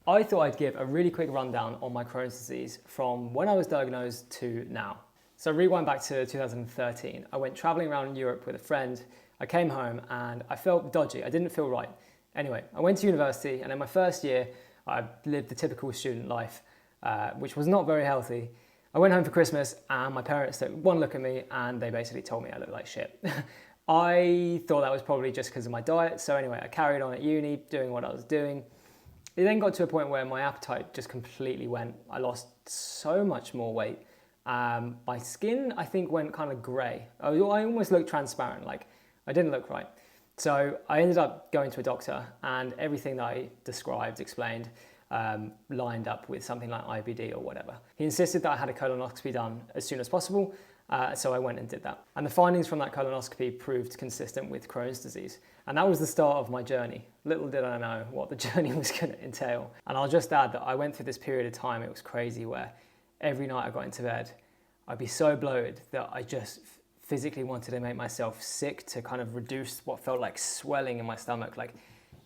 I thought I'd give a really quick rundown on my Crohn's disease from when I was diagnosed to now. So rewind back to 2013. I went traveling around Europe with a friend. I came home and I felt dodgy. I didn't feel right. Anyway, I went to university, and in my first year, I lived the typical student life, which was not very healthy. I went home for Christmas and my parents took one look at me and they basically told me I looked like shit. I thought that was probably just because of my diet. So anyway, I carried on at uni doing what I was doing. It then got to a point where my appetite just completely went. I lost so much more weight. My skin, I think, went kind of grey. I almost looked transparent, like I didn't look right. So I ended up going to a doctor, and everything that I described, explained, lined up with something like IBD or whatever. He insisted that I had a colonoscopy done as soon as possible, so I went and did that. And the findings from that colonoscopy proved consistent with Crohn's disease. And that was the start of my journey. Little did I know what the journey was going to entail. And I'll just add that I went through this period of time, it was crazy, where every night I got into bed, I'd be so bloated that I just physically wanted to make myself sick to kind of reduce what felt like swelling in my stomach. Like,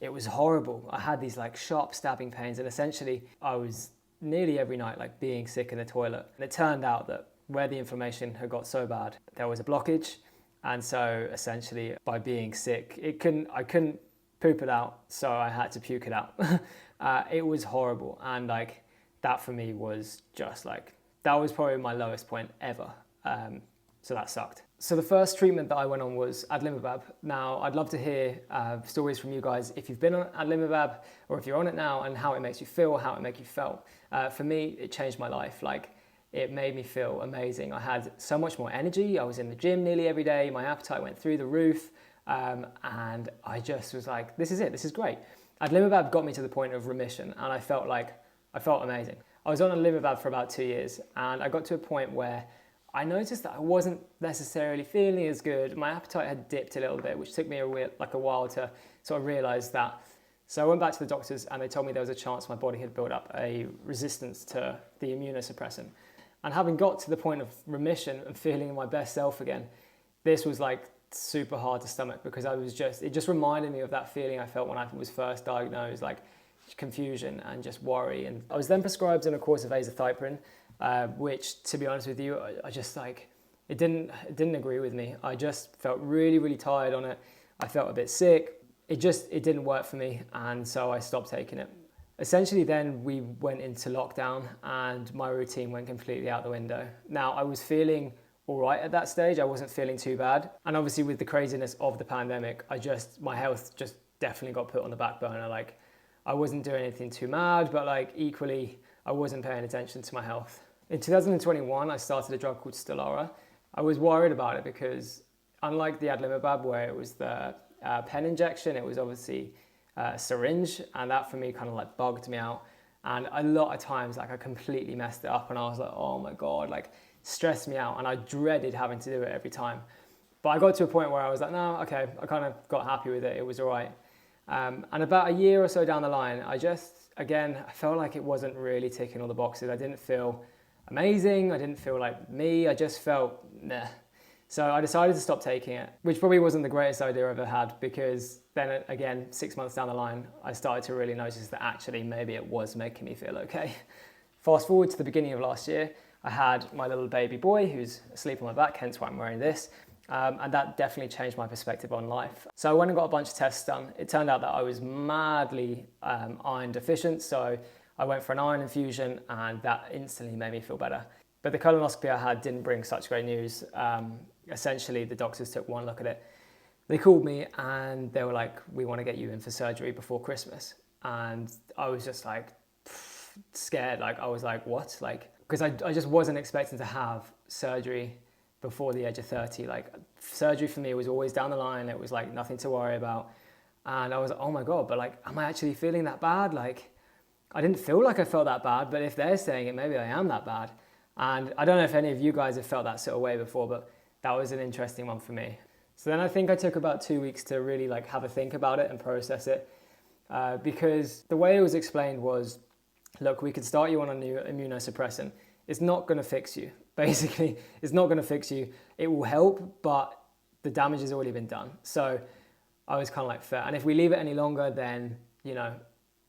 it was horrible. I had these like sharp stabbing pains, and essentially I was nearly every night like being sick in the toilet. And it turned out that where the inflammation had got so bad, there was a blockage. And so essentially by being sick, I couldn't poop it out, so I had to puke it out. It was horrible. And like that for me was just like, that was probably my lowest point ever. So that sucked. So the first treatment that I went on was adalimumab. Now, I'd love to hear stories from you guys if you've been on adalimumab or if you're on it now, and how it makes you feel, how it makes you felt. For me, it changed my life. Like, it made me feel amazing. I had so much more energy. I was in the gym nearly every day. My appetite went through the roof. And I just was like, this is it. This is great. Adalimumab got me to the point of remission, and I felt amazing. I was on adalimumab for about 2 years, and I got to a point where I noticed that I wasn't necessarily feeling as good. My appetite had dipped a little bit, which took me a while to sort of realize that. So I went back to the doctors, and they told me there was a chance my body had built up a resistance to the immunosuppressant. And having got to the point of remission and feeling my best self again, this was like super hard to stomach, because it just reminded me of that feeling I felt when I was first diagnosed, like confusion and just worry. And I was then prescribed in a course of azathioprine, which, to be honest with you, I just like, it didn't agree with me. I just felt really, really tired on it. I felt a bit sick. It didn't work for me, and so I stopped taking it. Essentially then we went into lockdown, and my routine went completely out the window. Now, I was feeling all right at that stage. I wasn't feeling too bad. And obviously with the craziness of the pandemic, my health just definitely got put on the back burner. Like, I wasn't doing anything too mad, but like equally, I wasn't paying attention to my health. In 2021, I started a drug called Stelara. I was worried about it because, unlike the adalimumab, where it was the pen injection, it was obviously a syringe, and that for me kind of like bugged me out. And a lot of times, like, I completely messed it up, and I was like, oh my God, like, stressed me out, and I dreaded having to do it every time. But I got to a point where I was like, no, okay, I kind of got happy with it. It was all right. And about a year or so down the line, I felt like it wasn't really ticking all the boxes. I didn't feel amazing. I didn't feel like me. I just felt meh. So I decided to stop taking it, which probably wasn't the greatest idea I've ever had, because then again, 6 months down the line, I started to really notice that actually maybe it was making me feel okay. Fast forward to the beginning of last year, I had my little baby boy who's asleep on my back, hence why I'm wearing this. And that definitely changed my perspective on life. So I went and got a bunch of tests done. It turned out that I was madly iron deficient, so I went for an iron infusion, and that instantly made me feel better. But the colonoscopy I had didn't bring such great news. Essentially, the doctors took one look at it. They called me and they were like, we want to get you in for surgery before Christmas. And I was just like scared. Like, I was like, what? Like, because I just wasn't expecting to have surgery before the age of 30. Like, surgery for me was always down the line. It was like nothing to worry about. And I was like, oh my God, but like, am I actually feeling that bad? Like, I didn't feel like I felt that bad, but if they're saying it, maybe I am that bad. And I don't know if any of you guys have felt that sort of way before, but that was an interesting one for me. So then I think I took about 2 weeks to really like have a think about it and process it. Because the way it was explained was, look, we could start you on a new immunosuppressant. It's not going to fix you. Basically, it's not going to fix you. It will help, but the damage has already been done. So I was kind of like, fair. And if we leave it any longer, then,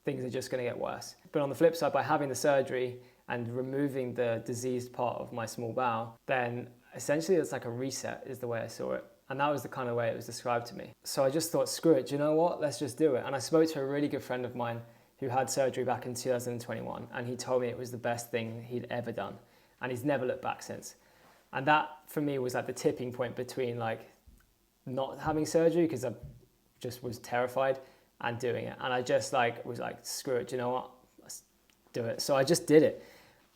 things are just going to get worse. But on the flip side, by having the surgery and removing the diseased part of my small bowel, then essentially it's like a reset is the way I saw it. And that was the kind of way it was described to me. So I just thought, screw it, do you know what? Let's just do it. And I spoke to a really good friend of mine who had surgery back in 2021, and he told me it was the best thing he'd ever done. And he's never looked back since. And that for me was like the tipping point between like not having surgery, because I just was terrified, and doing it. And I just like was like, screw it, do you know what? Let's do it. So I just did it.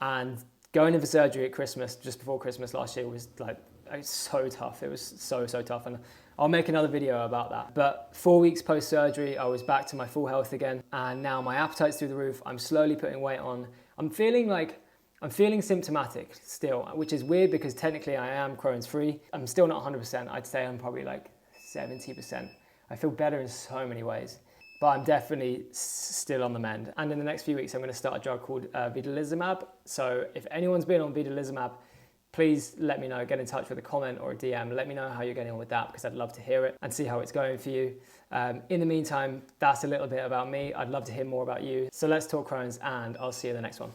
And going in for surgery at Christmas, just before Christmas last year, was like, it was so tough. It was so tough. And I'll make another video about that. But 4 weeks post-surgery, I was back to my full health again. And now my appetite's through the roof. I'm slowly putting weight on. I'm feeling symptomatic still, which is weird because technically I am Crohn's free. I'm still not 100%. I'd say I'm probably like 70%. I feel better in so many ways, but I'm definitely still on the mend. And in the next few weeks, I'm going to start a drug called vedolizumab. So if anyone's been on vedolizumab, please let me know, get in touch with a comment or a DM. Let me know how you're getting on with that, because I'd love to hear it and see how it's going for you. In the meantime, that's a little bit about me. I'd love to hear more about you. So let's talk Crohn's, and I'll see you in the next one.